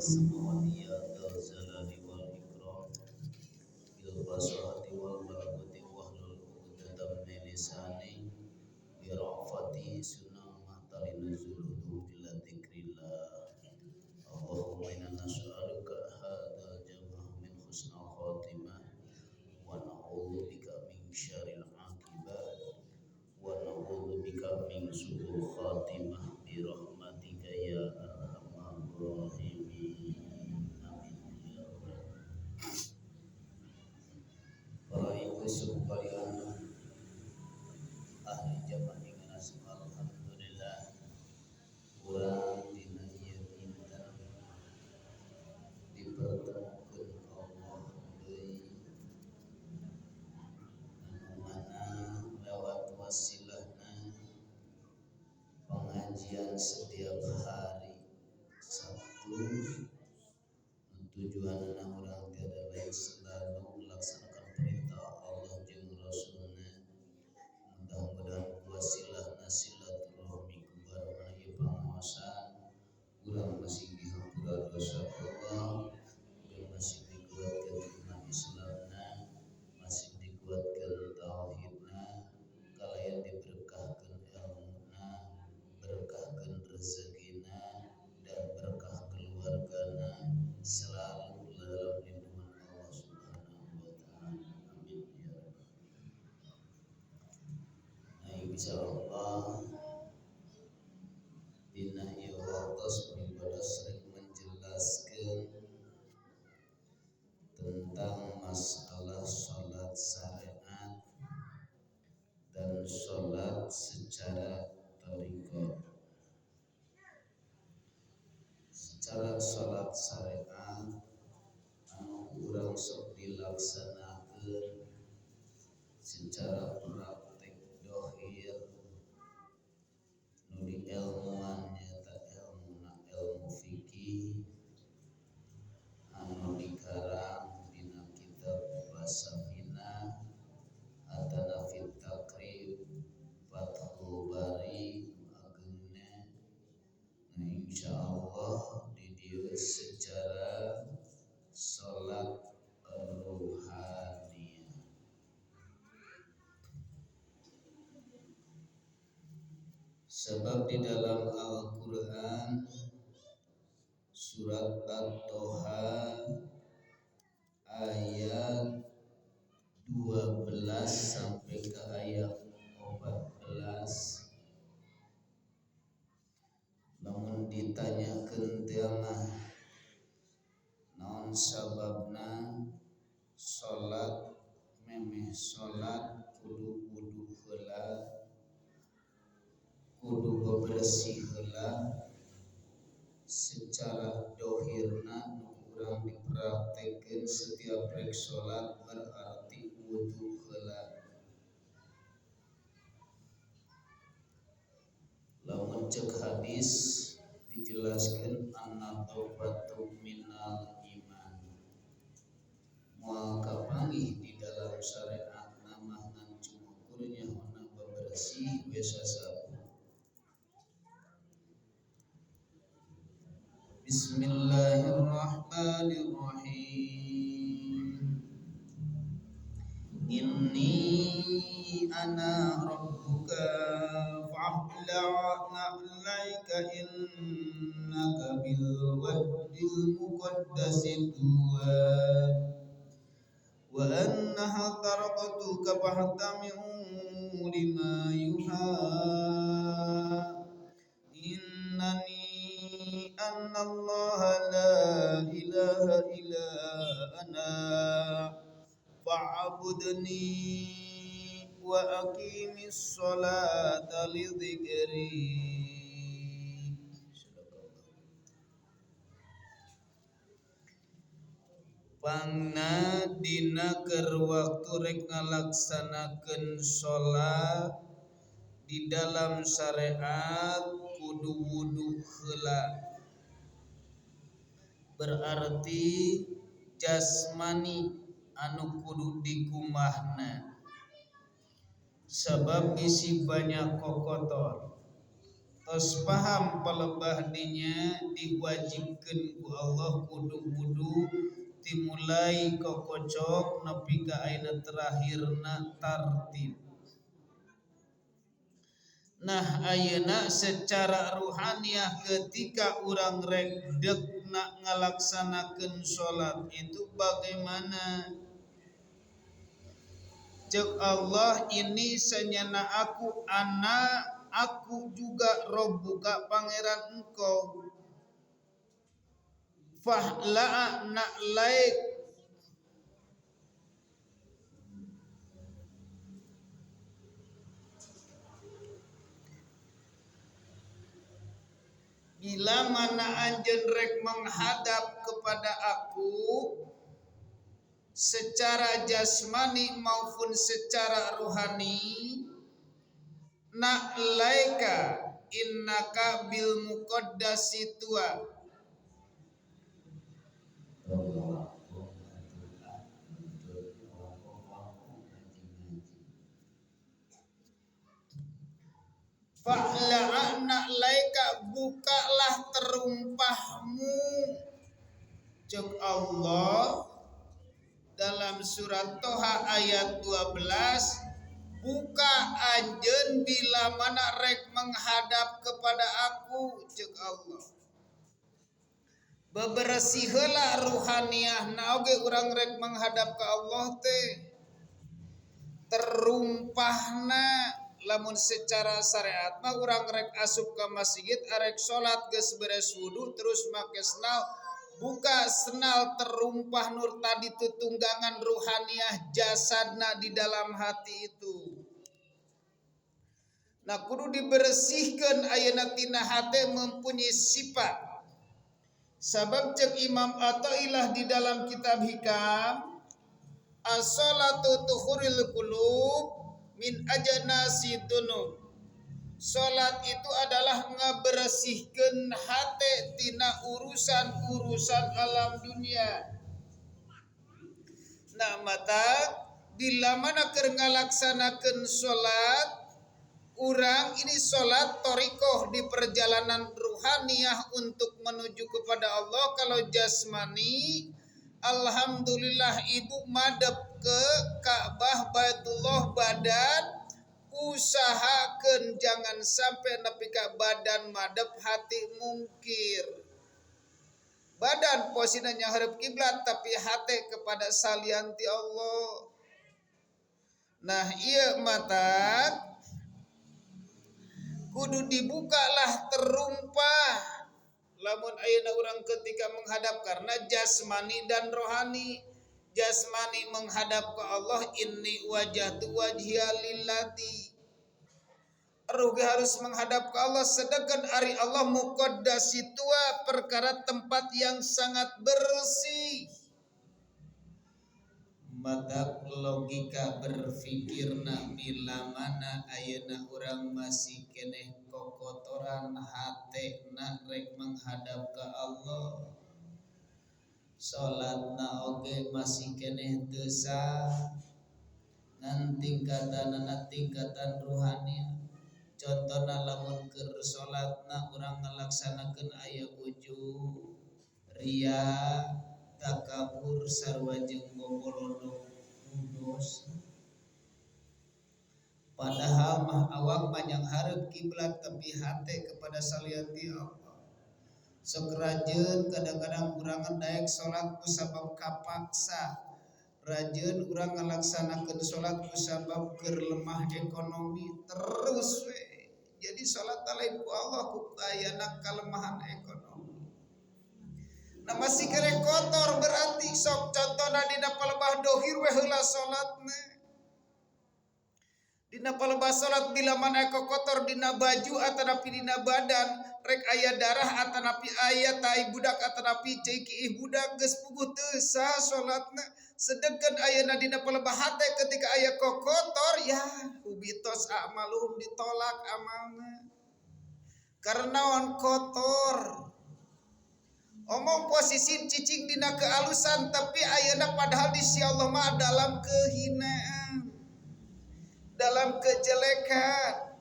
samawati ya dzal jalali wal ikram bil fasahati wal balagati wahlul 'uqdatam min lisani bi ra'fati sunamata linuzuluhu bila dzikrillah. Allahumma inna nas'aluka hadzal jam'a min husnil khatimah wa na'udzubika min syarril 'aqibah wa na'udzubika min su'il khatimah bi rahmatika ya arhamar rahimin. Amin ya rabbal. Para ibu sekalian, ahli jamaah dengan alhamdulillah, urang dina ieu dinten dipertemukeun Allah deui anu mana lewat wasilahna pengajian setiap hari Sabtu. Tujuanna urang tiada lain selalu melaksanakan perintah Allah jeung Rasulna. Mudah-mudahan wasilahna silaturahmi kubarana ieu pangaosan urang masih dihampura dosa Allah, urang masih dikuatkeun iman Islamna, masih dikuatkeun tauhidna, kalayan diberkahkeun ilmuna, berkahkeun rezekina, dan berkah keluargana, selalu dalam lindungan Allah Subhanahu wa taala. Amin ya rabbal. Nah, insyaallah dina ieu waktos pribadi sering menjelaskan tentang masalah salat syariat dan salat secara thariqah. Secara salat syariat anu urang sok dilaksanakeun secara praktek dohir nu dielmuan nyaeta ilmu fikih anu dikarang dina kitab Basafina atana fit taqrib Fathul Bari ageungna. Nah, insyaallah di dieu secara salat ruhaniyah. Sebab di dalam Al-Qur'an surat At-Toha ayat 12 sampai ke ayat 14, namun ditanyakeun teh mah naon sababna salat memeh salat kudu wudu heula, kudu bebersih heula secara dohirna nu urang dipraktekeun setiap rek salat berarti wudu heula. Lamun cek hadis dijelaskeun an-nadhafatu minal iman. Moal kapanggih di dalam syariat nama ngan cumukurnya hona bebersih we sasabu. Bismillahirrahmanirrahim. Inni ana rabbuka fa'la'na 'alaika innaka bil waddil muqaddasi tuwa wa annaha tarakatuka fahtami'u lima yuha innani annallaha la ilaha illa ana fa'budni wa aqimis sholata li dzikri. Pangna dina keur waktu rek ngalaksanakeun salat di dalam syariat kudu wudu heula. Berarti jasmani anu kudu dikumahna. Sebab isi banyak kokotor. tos paham palebah dinya diwajibkeun ku Allah kudu-kudu dimulai kokocok nepi ka ayeuna terakhirna tartib. Nah ayeuna secara ruhaniah ketika urang rek dekna ngalaksanakeun salat itu bagaimana? Cek Allah ini senyana aku anak, aku juga Robbuka pangeran engkau. Fahla'na laik bila mana anjeun rek menghadap kepada aku secara jasmani maupun secara rohani, na'laika innaka bil muqaddasi tua. Fa'la'na laika bukalah terumpahmu cek Allah dalam surat Toha ayat 12, buka anjeun bila mana rek menghadap kepada aku cek Allah. Bebersih heula ruhaniah naoge urang rek menghadap ke Allah teh terumpahna lamun secara syariat mah urang rek asup ka masjid arek salat geus beres wudu terus make senal buka senal terumpah nur tadi tutunggangan ruhaniah jasadna di dalam hati itu. Nah kudu dibersihkeun ayeuna tina hate mempunyai sifat. Sabab cek Imam Athaillah di dalam kitab Hikam, as-salatu tukhuril qulub min ajanasi dunub. Salat itu adalah ngabersihkeun hate tina urusan-urusan alam dunia. Nah mata bila mana keur ngalaksanakeun salat urang ini salat thariqah di perjalanan ruhaniah untuk menuju kepada Allah. Kalau jasmani alhamdulillah ibu madep ke Ka'bah Baitullah badan usahakeun jangan sampai nepi ka badan madep hati mungkir. Badan posina nyaharep kiblat tapi hati kepada salianti Allah. Nah ieu mata kudu dibukalah terumpah lamun ayeuna urang ketika menghadap karena jasmani dan rohani. Jasmani menghadap ke Allah, inni wajhtu wajhiya lillati. Ruh harus menghadap ke Allah, sedangkan ari Allah muqaddasi tua perkara tempat yang sangat bersih. Maka logika berfikirna bila mana ayeuna urang masih keneh kokotoran hatena rek menghadap ke Allah. Salatna oge masih keneh teu sah ngan tingkatanna tingkatan rohani. Contona lamun keur salatna urang ngalaksanakeun aya ujub, ria, takabur sarua jeung bobolodok dosa. Padahal mah awak mah hareup kiblat tapi hate kepada salianti Allah. Sok rajeun kadang-kadang urang daek salat kusabab kapaksa. Rajeun urang ngalaksanakeun salat kusabab keur lemah ekonomi terus we. Jadi salat lain ku Allah ku ayana kalemahan ekonomi. Nah masih kere kotor berarti sok contohna dina palebah dohir we heula salatna. Dina palebah salat bila mana kotor dina baju atanapi dina badan rek aya darah atanapi aya tai budak atanapi ceuki budak geus puguh teu sah salatna. Sedengkeun ayeuna dina palebah hate ketika aya kotor ya ubitos amaluhum ditolak amalna. Karena on kotor. Omong posisi cicing dina kealusan tapi ayeuna padahal di sisi Allah mah dalam kehinaan, dalam kejelekan.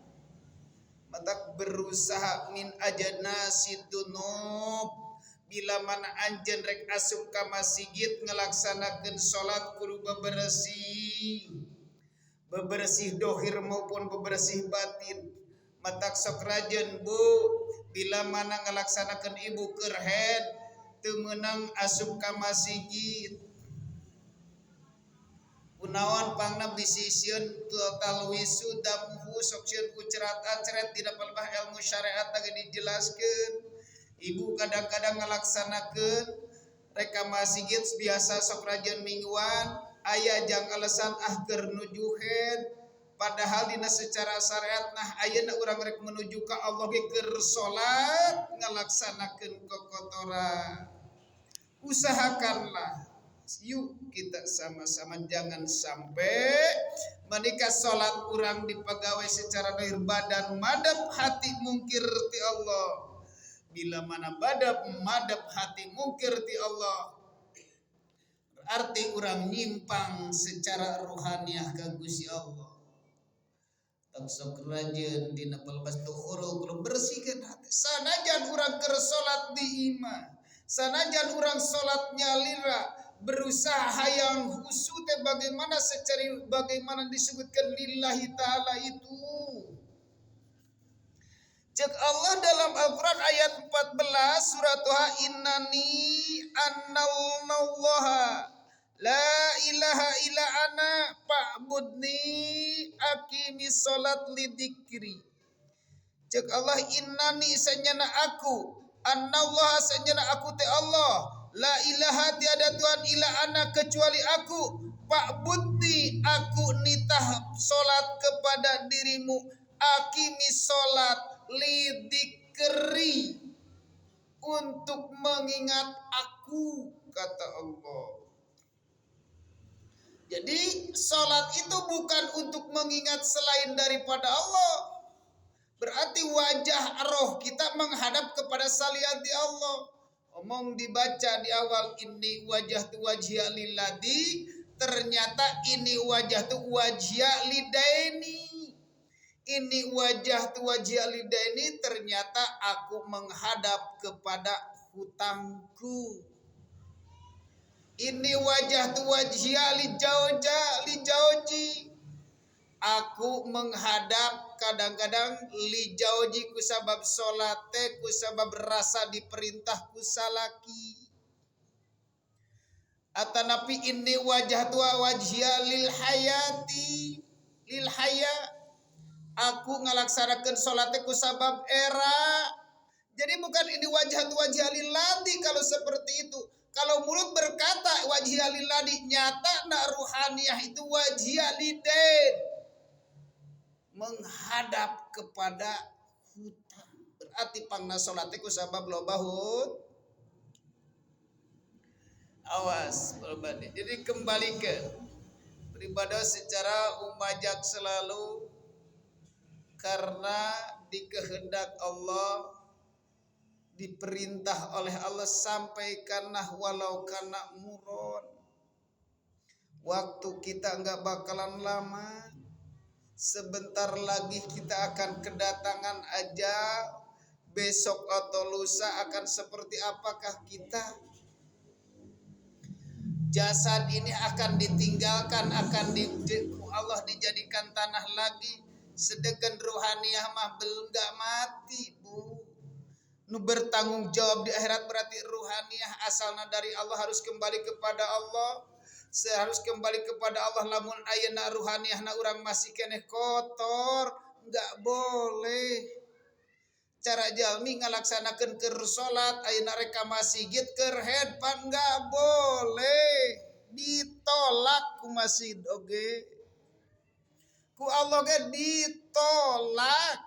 matak berusaha min ajanasi dunub bila mana anjeun rek asup ka masjid ngalaksanakeun salat kudu bebersih dohir maupun bebersih batin. Matak sok rajeun Bu bila mana ngalaksanakeun ibu keur haid teu meunang asup ka masjid. Kunaon pangna bisisieun total wisudamuhu sok sieun ku cerat dina palbah ilmu syariat tadi dijelaskeun. Ibu kadang-kadang ngalaksanakeun reka masjid biasa sok rajeun mingguan aya jang alasan keur nuju haid padahal dina secara syariat ayeuna urang rek menuju ka Allah ge keur salat ngalaksanakeun kokotoran. Usahakanlah yuk kita sama-sama jangan sampai menikah salat urang dipegawai secara lahir badan madep hati mungkir ti Allah. Bila mana madep hati mungkir ti Allah berarti urang nyimpang secara rohaniah ka Gusti Allah. Tangsok rajeun dina palbas tuhuru kudu bersihkeun hati. Sanajan urang keur salat di imah, sanajan urang salatnya lira berusaha hayang khusyuk teh bagaimana disebutkan lillahi ta'ala itu. Cek Allah dalam Al-Quran ayat 14 surat Toha innani annallaha la ilaha illa ana fa'budni aqimis salat lidzikri. Cek Allah innani sanyana aku annallaha sanyana aku teh Allah la ilaha tiada Tuhan illa ana kecuali aku fa'budni aku nitah salat kepada dirimu aqimis salat lidzikri untuk mengingat aku kata Allah. Jadi salat itu bukan untuk mengingat selain daripada Allah. Berarti wajah roh kita menghadap kepada salianti Allah. Omong dibaca di awal ini wajah tu wajhiya lilladzi, ternyata ini wajah tu wajhiya lidaini. Ini wajah tu wajhiya lidaini, ternyata aku menghadap kepada hutangku. Ini wajah tu wajhiya lijauji. Aku menghadap kadang-kadang lijauji kusabab solate kusabab rasa diperintah kusalaki. Atanapi ini wajah tua wajhiya lil hayati lil haya. Aku ngalaksanakeun solate kusabab era. Jadi bukan ini wajah tua wajhiya lilladi kalau seperti itu. Kalau mulut berkata wajhiya lilladi, nyata na ruhaniyah itu wajhiya lidain. Menghadap kepada hutang. Berarti pangna salate ku sabab loba awas berbanding. Jadi kembali ke beribadah secara umajak selalu karena dikehendak Allah, diperintah oleh Allah sampaikan walau kana muron. Waktu kita enggak bakalan lama. Sebentar lagi kita akan kedatangan ajal. Besok atau lusa akan seperti apakah kita? Jasad ini akan ditinggalkan, Allah dijadikan tanah lagi. Sedangkan rohaniyah mah belum gak mati, Bu. Nu bertanggung jawab di akhirat berarti rohaniyah asalnya dari Allah harus kembali kepada Allah. Seharus kembali kepada Allah. Lamun ayeuna ruhaniyahna urang masih keneh kotor, enggak boleh. Cara jalmi ngalaksanakeun keur salat ayeuna rek ka masjid keur haid pan enggak boleh. Ditolak ku masjid oge. Ku Allah ge ditolak.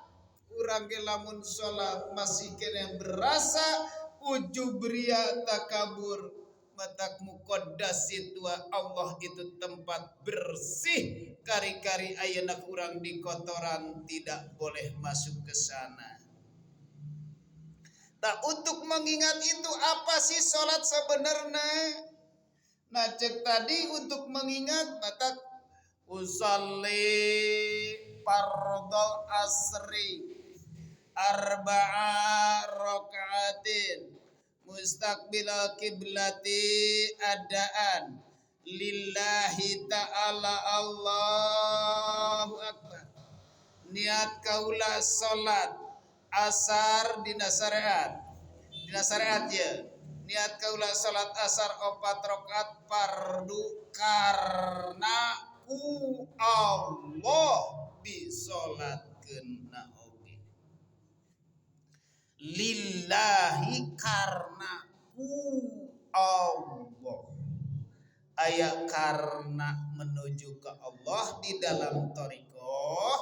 Urang ge lamun salat masih keneh berasa ujub ria takabur. Matak muqaddas itu Allah itu tempat bersih. Kari-kari ayeuna urang di kotoran tidak boleh masuk ke sana. Nah, untuk mengingat itu apa sih salat sebenarnya? Nah, cek tadi untuk mengingat matak usalli fardhal asri arba'a raka'atin mustaqbilal kiblati adaan lillahi ta'ala Allahu akbar. Niat kaula salat asar dina syariat ya. Niat kaula salat asar 4 rakaat fardu karna ku Allah disolatkeun oge. Lillahi karna ku Allah. Aya karena menuju ke Allah di dalam thariqah,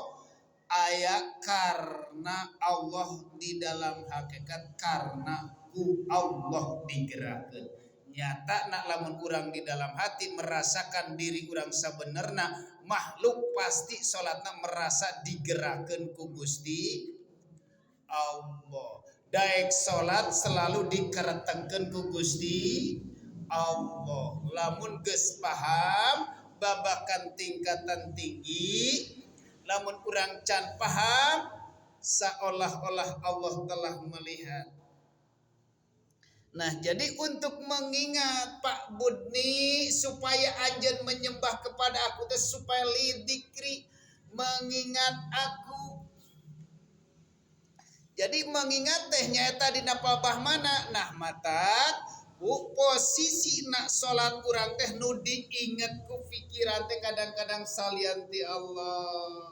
aya karena Allah di dalam hakikat karena ku Allah digerakkeun. Nyata nak lamun urang di dalam hati merasakan diri urang sabenerna makhluk pasti salatna merasa digerakkeun ku Gusti Allah. Daek salat selalu dikeretegkeun ku Gusti Allah. Lamun geus paham babakan tingkatan tinggi, lamun urang can paham seolah-olah Allah telah melihat. Nah, jadi untuk mengingat Pak Budni supaya anjeun menyembah kepada aku teh supaya lidikri mengingat aku. Jadi mengingat teh nyaeta dina pabah mana? Nah, matak posisi nak salat urang teh nu diinget ku pikiran teh kadang-kadang salian ti Allah.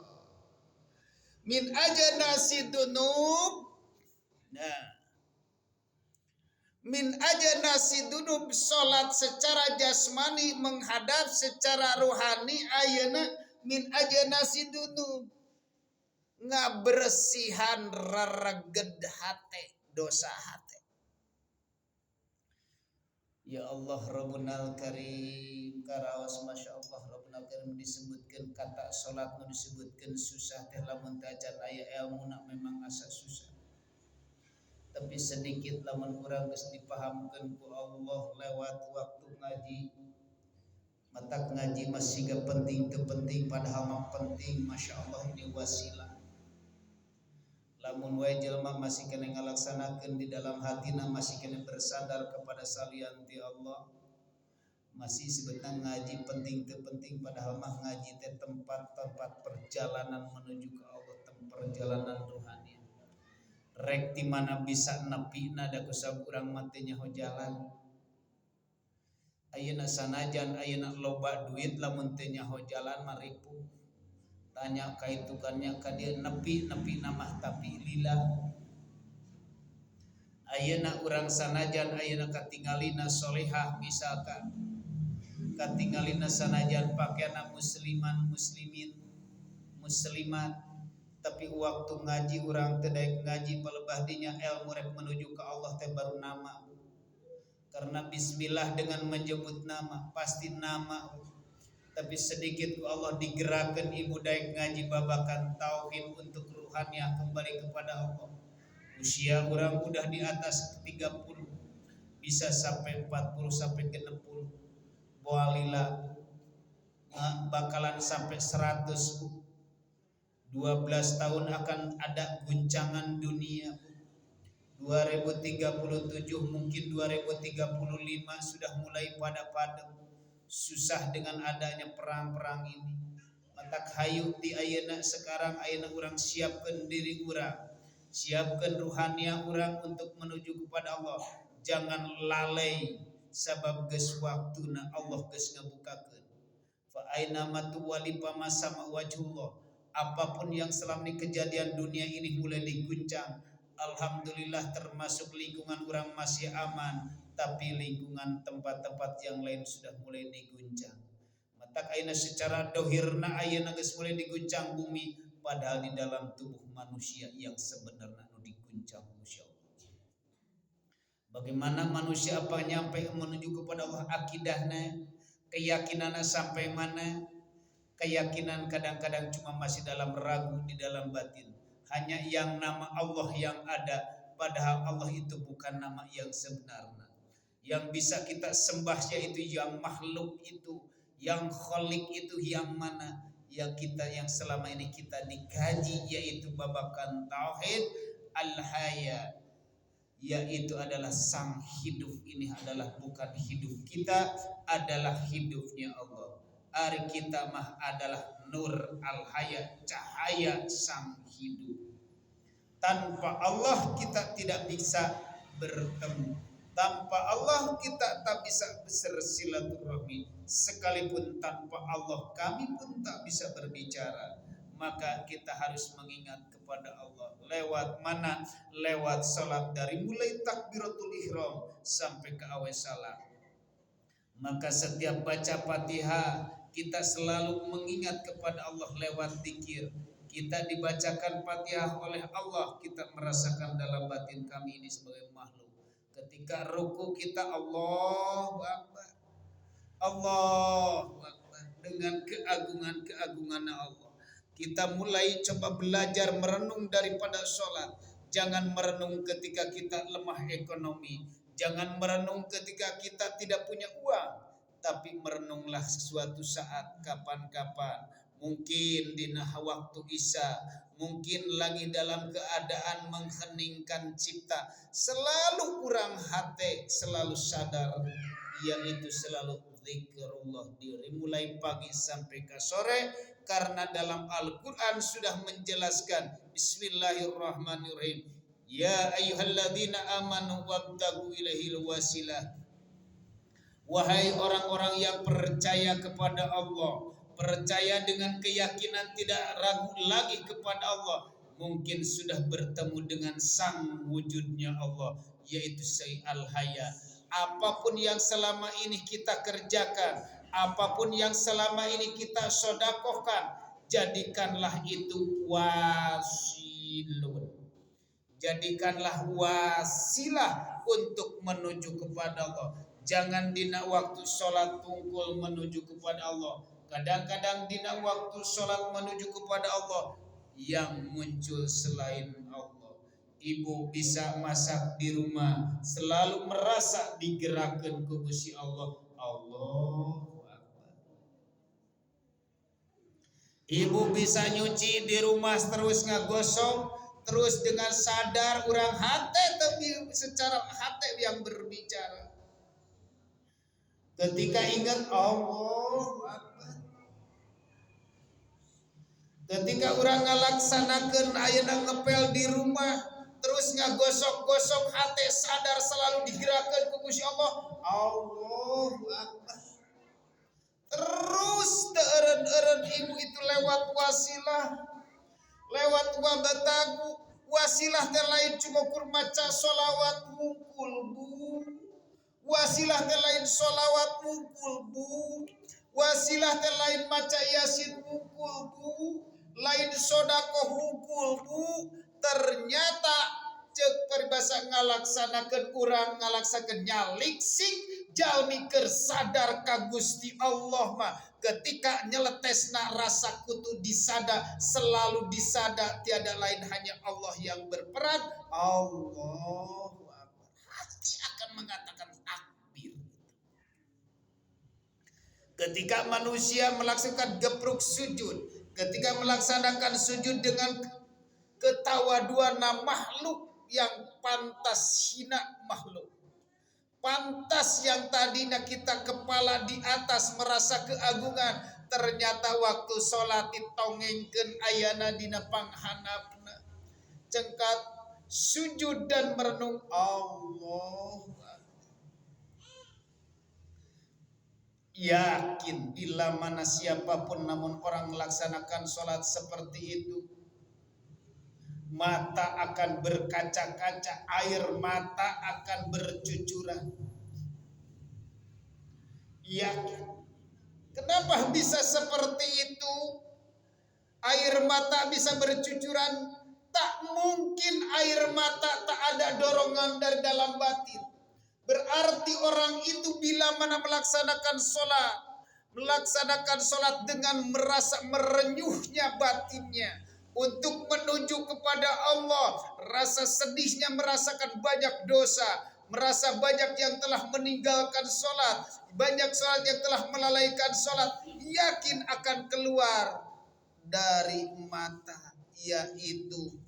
Min ajanasi dunub. Nah, min ajanasi dunub salat secara jasmani menghadap secara rohani ayeuna min ajanasi dunub. Ngabersihan rareged hate dosa hate. Ya Allah Rabbunal Karim karaos Masya Allah Rabbunal Karim disebutkan kata salat nu disebutkan susah teh lamun teu acan aya ilmuna memang asa susah. Tapi sedikit lamun urang geus dipahamkeun ku Allah lewat waktu ngaji. Matak ngaji masih gak penting teu penting padahal mah penting Masya Allah ini wasilah. Lamun wae jelema masih kena ngalaksanakeun di dalam hatina masih kena bersandar kepada salian ti Allah. Masih sebenarnya ngaji penting teu penting padahal mah ngaji teh tempat-tempat perjalanan menuju ke Allah, tempat perjalanan rohani. Rek di mana bisa nepina da kusab urang mah teu nyaho jalan. Ayeuna sanajan ayeuna loba duit lamun teu nyaho jalan mah ripuh. Tanya kaitukannya ka dia nepi namah tapi lillah. Ayeuna urang sanajan ayeuna katingalina solehah misalkan katingalina sanajan pakaiana musliman muslimin muslimat tapi waktu ngaji urang teu daek ngaji palebah dinya ilmu rek menuju ke Allah teh baru nama. Karena bismillah dengan menyebut nama pasti nama. Tapi sedikit Allah digerakkan ibu daek ngaji babakan tauhid untuk ruhannya kembali kepada Allah. Usia orang udah di atas 30, bisa sampai 40 sampai ke 60. Walillah bakalan sampai 100. 12 tahun akan ada guncangan dunia. 2037 mungkin 2035 sudah mulai pada susah dengan adanya perang-perang ini. Matak hayu di ayeuna sekarang ayeuna urang siapkeun diri urang, siapkeun ruhania urang untuk menuju kepada Allah. Jangan lalai sabab geus waktuna Allah geus ngabukakeun. Fa aina matu wali pamasama wajhullah. Apapun yang selama ini kejadian dunia ini mulai diguncang, alhamdulillah termasuk lingkungan urang masih aman. Tapi lingkungan tempat-tempat yang lain sudah mulai diguncang. Matak ayeuna secara dohirna ayeuna geus mulai diguncang bumi padahal di dalam tubuh manusia yang sebenarnya diguncang Gusti Allah. Bagaimana manusia apa nyampe menuju kepada Allah akidahna, keyakinannya sampai mana? Keyakinan kadang-kadang cuma masih dalam ragu di dalam batin. Hanya yang nama Allah yang ada padahal Allah itu bukan nama yang sebenarnya. Yang bisa kita sembah yaitu yang makhluk itu, yang khalik itu yang mana? Yang kita yang selama ini kita dikaji yaitu babakan tauhid, al-haya, yaitu adalah sang hidup. Ini adalah bukan hidup kita, adalah hidupnya Allah. Ari kita mah adalah nur al-haya, cahaya sang hidup. Tanpa Allah kita tidak bisa bertemu. Tanpa Allah kita tak bisa bersilaturahmi. Sekalipun tanpa Allah kami pun tak bisa berbicara. Maka kita harus mengingat kepada Allah. Lewat mana? Lewat salat, dari mulai takbiratul ihram sampai ke awal salam. Maka setiap baca Fatihah kita selalu mengingat kepada Allah lewat zikir. Kita dibacakan Fatihah oleh Allah, kita merasakan dalam batin kami ini sebagai makhluk. Ketika ruku kita Allahu Akbar, Allahu Akbar, dengan keagungan Allah. Kita mulai coba belajar merenung daripada sholat. Jangan merenung ketika kita lemah ekonomi. Jangan merenung ketika kita tidak punya uang. Tapi merenunglah sesuatu saat, kapan-kapan. Mungkin di waktu isya, mungkin lagi dalam keadaan mengheningkan cipta. Selalu kurang hati, selalu sadar, yaitu selalu zikrullah diri mulai pagi sampai ke sore. Karena dalam Al-Quran sudah menjelaskan, Bismillahirrahmanirrahim, ya ayyuhalladzina amanu wabtagu ilaihil wasilah. Wahai orang-orang yang percaya kepada Allah, percaya dengan keyakinan tidak ragu lagi kepada Allah, mungkin sudah bertemu dengan sang wujudnya Allah, yaitu Sayyid Al-Haya. Apapun yang selama ini kita kerjakan, apapun yang selama ini kita sedekahkan, jadikanlah itu wasilun. Jadikanlah wasilah untuk menuju kepada Allah. Jangan dina waktu sholat tungkul menuju kepada Allah. Kadang-kadang dina waktu sholat menuju kepada Allah yang muncul selain Allah. Ibu bisa masak di rumah, selalu merasa digerakkan ke Gusti Allah. Allahu Akbar. Ibu bisa nyuci di rumah terus ngagosok, terus dengan sadar urang hati, tapi secara hati yang berbicara. Ketika ingat Allahu Akbar, ketika orang ngalaksanakeun ayeuna ngepel di rumah, terus ngagosok-gosok hati sadar selalu digerakkan ke Gusti Allah. Allahu Akbar. Terus teureun-eureun ibu itu lewat wasilah, lewat wabatagu. Wasilah teh lain cuma kur maca sholawat mungkul bu. Wasilah teh lain sholawat mungkul bu. Wasilah teh lain maca yasin mungkul bu. Lain sodaqoh mungkul bu. Ternyata cek peribahasa ngalaksanakeun urang ngalaksanakeun nyaliksik jalmi keur sadar ka Gusti Allah mah ketika nyeletesna rasa kutu disada, selalu disada tiada lain hanya Allah yang berperan. Allahu Akbar. Hati akan mengatakan takbir. Ketika manusia melaksanakan gepruk sujud, ketika melaksanakan sujud dengan ketawaduan makhluk yang pantas hina makhluk, pantas yang tadinya kita kepala di atas merasa keagungan, ternyata waktu sholat ditongengkeun ayana dina panghanapna, cengkat sujud dan merenung Allah. Yakin bila mana siapapun namun orang melaksanakan sholat seperti itu, mata akan berkaca-kaca, air mata akan bercucuran. Yakin. Kenapa bisa seperti itu? Air mata bisa bercucuran. Tak mungkin air mata tak ada dorongan dari dalam batin. Berarti orang itu bila mana melaksanakan sholat dengan merasa merenyuhnya batinnya untuk menuju kepada Allah, rasa sedihnya merasakan banyak dosa, merasa banyak yang telah meninggalkan sholat, banyak sholat yang telah melalaikan sholat, yakin akan keluar dari mata, yaitu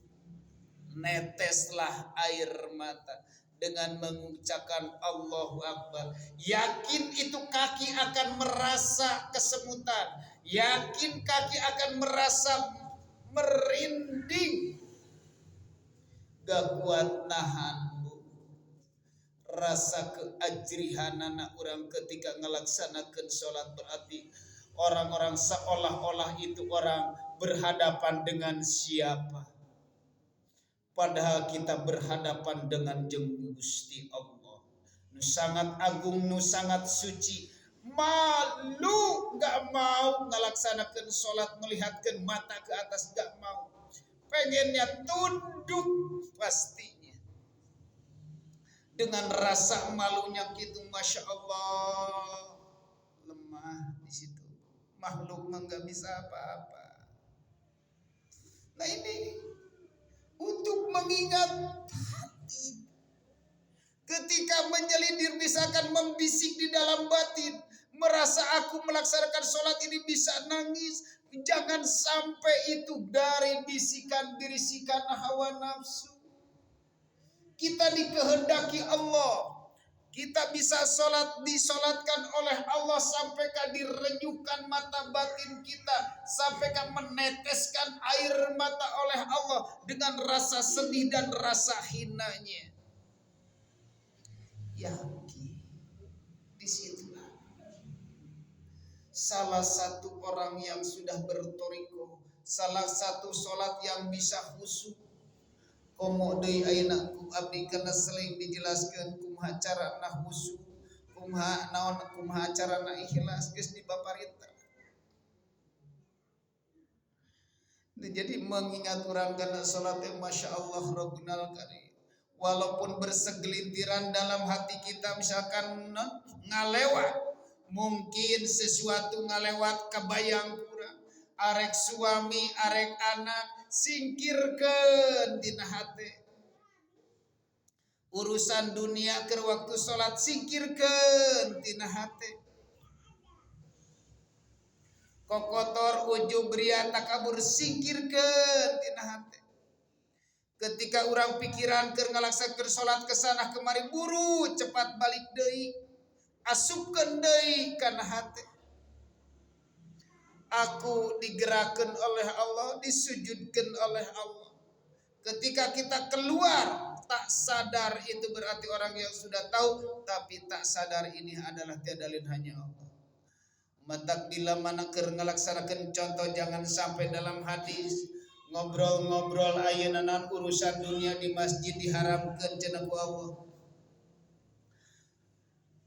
neteslah air mata dengan mengucapkan Allahu Akbar. Yakin itu kaki akan merasa kesemutan, yakin kaki akan merasa merinding, gak kuat nahan bu. Rasa keajrihanana orang ketika ngelaksanakan sholat, berarti orang-orang seolah-olah itu orang berhadapan dengan siapa? Padahal kita berhadapan dengan Jeung Gusti Allah. Nu sangat agung, nu sangat suci. Malu gak mau ngelaksanakan sholat, melihatkan mata ke atas gak mau. Pengennya tunduk pastinya. Dengan rasa malunya gitu, Masya Allah. Lemah di situ. Makhluk mah gak bisa apa-apa. Nah ini untuk mengingat hati. Ketika menyelidir misalkan membisik di dalam batin, merasa aku melaksanakan sholat ini bisa nangis. Jangan sampai itu dari bisikan-bisikan hawa nafsu. Kita dikehendaki Allah. Kita bisa sholat, disolatkan oleh Allah sampaikan direnyuhkan mata batin kita, sampaikan meneteskan air mata oleh Allah dengan rasa sedih dan rasa hinanya. Yakin disitulah salah satu orang yang sudah bertoriko, salah satu sholat yang bisa khusyuk. Komo deui ayeuna ku abdi kana selain dijelaskeun kumaha carana khusyuk, kumaha carana ikhlas geus dibaparita. Jadi mengingat orang kana salat yang Masya Allah Rabbunal Karim. Walaupun bersegelintiran dalam hati kita misalkan ngalewat, mungkin sesuatu ngalewat kebayang kurang, arek suami, arek anak, singkirkeun dina hati. Urusan dunia keur waktu salat singkirkeun dina hati. Kokotor ujub ria takabur singkirkeun dina hati. Ketika urang pikiran keur ngalaksanakeun salat kesana kemari, buru cepat balik deui, asupkeun deui kana hati. Aku digerakkan oleh Allah, disujudkan oleh Allah. Ketika kita keluar tak sadar, itu berarti orang yang sudah tahu, tapi tak sadar ini adalah tiada lain hanya Allah. Matak bila mana keur ngalaksanakeun contoh, jangan sampai dalam hadis ngobrol-ngobrol ayeuna urusan dunia di masjid diharamkeun cenah ku Allah.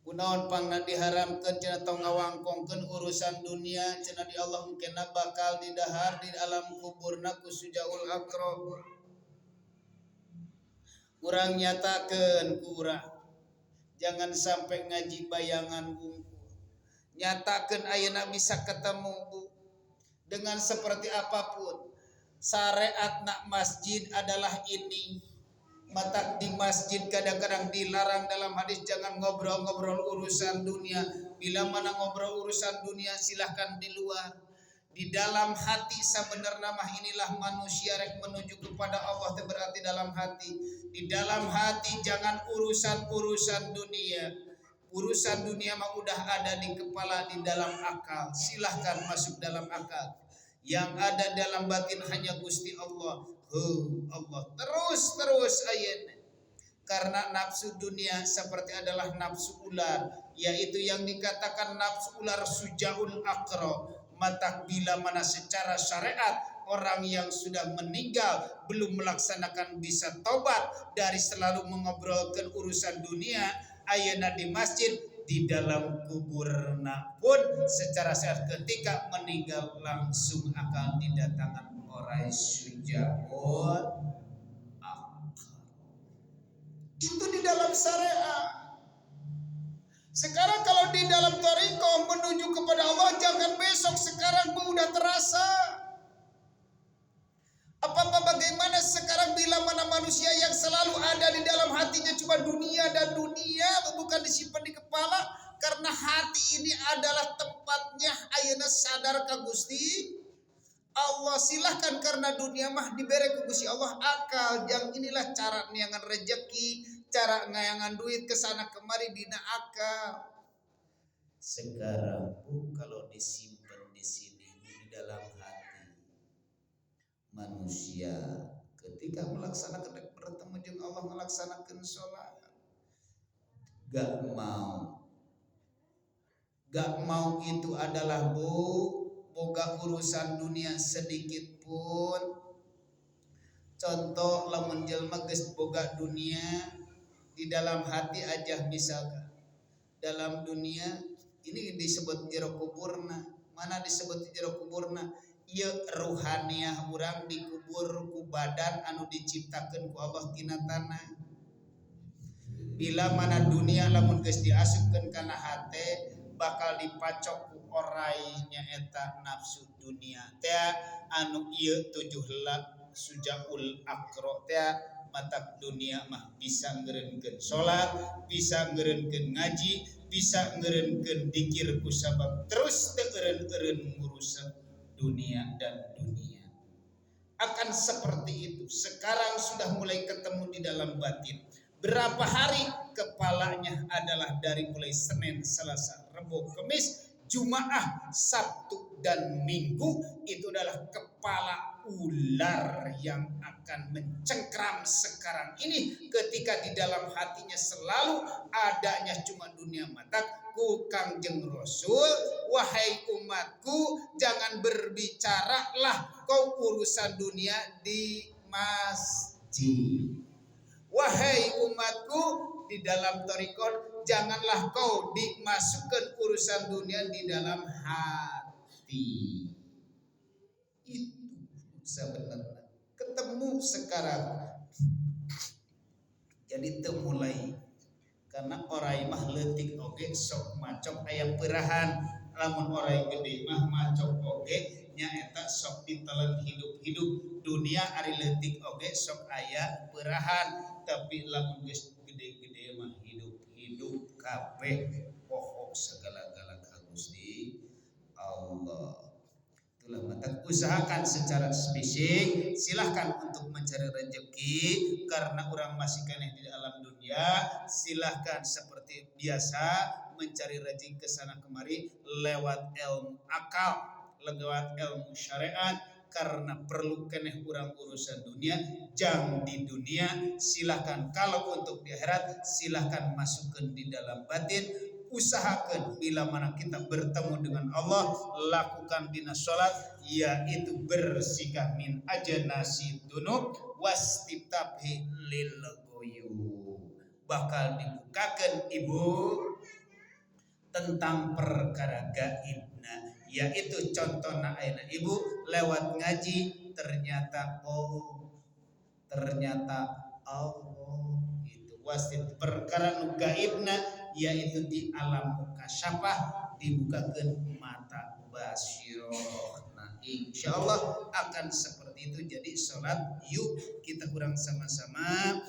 Kunaon pangna diharamkeun cenah tong ngawangkongkeun urusan dunia cenah di Allah mungkin bakal didahar di alam kuburna ku sujaul akrab. Urang nyatakeun ku urang, jangan sampai ngaji bayangan bungku. Nyatakeun ayeuna bisa ketemu Bu dengan seperti apapun. Syariat nak masjid adalah ini. Matak di masjid kadang-kadang dilarang dalam hadis, jangan ngobrol-ngobrol urusan dunia. Bila mana ngobrol urusan dunia silahkan di luar. Di dalam hati sebenarnya mah inilah manusia rek menuju kepada Allah, itu berarti dalam hati. Di dalam hati jangan urusan-urusan dunia. Urusan dunia mah udah ada di kepala, di dalam akal. Silahkan masuk dalam akal. Yang ada dalam batin hanya Gusti Allah. Allah terus ayat. Karena nafsu dunia seperti adalah nafsu ular, yaitu yang dikatakan nafsu ular sujaul akro. Mata bila mana secara syariat orang yang sudah meninggal belum melaksanakan bisa tobat dari selalu mengobrolkan urusan dunia, ayeuna di masjid, di dalam kuburna pun secara syariat ketika meninggal langsung akan didatangkan orang sujaul akro. Itu di dalam syariat. Sekarang kalau di dalam thariqah menuju kepada Allah, jangan besok, sekarang udah terasa. Apa bagaimana sekarang bila mana manusia yang selalu ada di dalam hatinya cuma dunia dan dunia, bukan disimpan di kepala, karena hati ini adalah tempatnya ayeuna sadar ka Gusti Allah silahkan karena dunia mah diberi ku Gusti Allah akal yang inilah cara niangan rezeki, cara ngayangan duit kesana kemari dina akal. Sekarang pun kalau disimpan di sini di dalam hati manusia ketika melaksanakan bertemu dengan Allah melaksanakan sholat gak mau itu adalah boga urusan dunia sedikit pun. Contoh lamun jelma geus boga dunia di dalam hati aja misalkan dalam dunia ini disebut jero kuburna. Mana disebut jero kuburna? Ieu ruhaniah urang dikubur ku badan anu diciptakeun ku Allah tina tanah. Bila mana dunia lamun geus diasupkeun kana hate bakal dipacok ku orai nyaeta nafsu dunia teh anu ieu tujuh sujaul akro teh matak dunia mah bisa ngeureunkeun salat, bisa ngeureunkeun ngaji, bisa ngeureunkeun dikir ku sabab terus teu eureun-eureun ngurusan dunia dan dunia. Akan seperti itu. Sekarang sudah mulai ketemu di dalam batin. Berapa hari kepalanya adalah dari mulai Senin, Selasa, Rabu, Kamis, Jumaah, Sabtu dan Minggu itu adalah kepala ular yang akan mencengkram sekarang ini ketika di dalam hatinya selalu adanya cuma dunia mata. Ku Kangjeng Rasul, wahai umatku, jangan berbicaralah kau urusan dunia di masjid. Wahai umatku, di dalam thariqat janganlah kau dimasukkan urusan dunia di dalam hati. Itu sebenarnya ketemu sekarang. Jadi temulai karena orai mah leutik oge sok macok aya peurahan. Lamun orai gede mah macok oge nyaeta sok ditelen hidup-hidup. Dunia ari leutik oge sok aya peurahan. Tapi lamun geus gede-gede mah hidup-hidup kabeh pokok segala-gala ka Gusti Allah. Itulah mata usahakan secara spesifik silahkan untuk mencari rezeki karena orang masih keneh di alam dunia. Silahkan seperti biasa mencari rezeki ke sana kemari lewat ilmu akal, lewat ilmu syariat. Karena perlu keneh urang urusan dunia, jang di dunia silahkan. Kalau untuk di akhirat silahkan masukkan di dalam batin. Usahakan bila mana kita bertemu dengan Allah lakukan dina sholat yaitu bersikap min ajanasi dunub wastibtabhi lil ghuyub. Bakal dibukakan ibu tentang perkara gaibna, yaitu contohna ayeuna ibu lewat ngaji ternyata Allah itu wasit perkara nu gaibna yaitu di alam mukasyafah dibukakeun mata basyirah. Nah, insyaallah akan seperti itu. Jadi salat yuk kita kurang sama-sama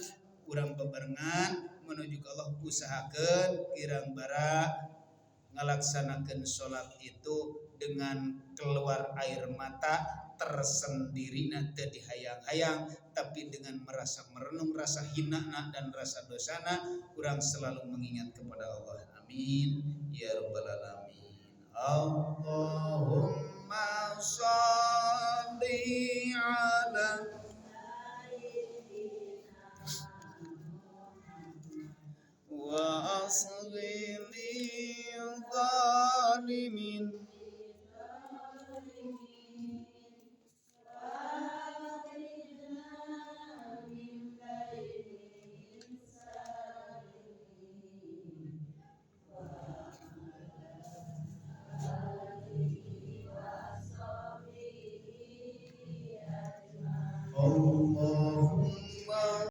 urang bebarengan menuju ke Allah, usahakeun kirang bara ngalaksanakeun salat itu dengan keluar air mata tersendiri teu dihayang-hayang tapi dengan merasa merenung rasa hinana dan rasa dosana. Urang selalu mengingat kepada Allah. Amin ya rabbal alamin. Allahumma shalli ala wa aslil zalimin Allah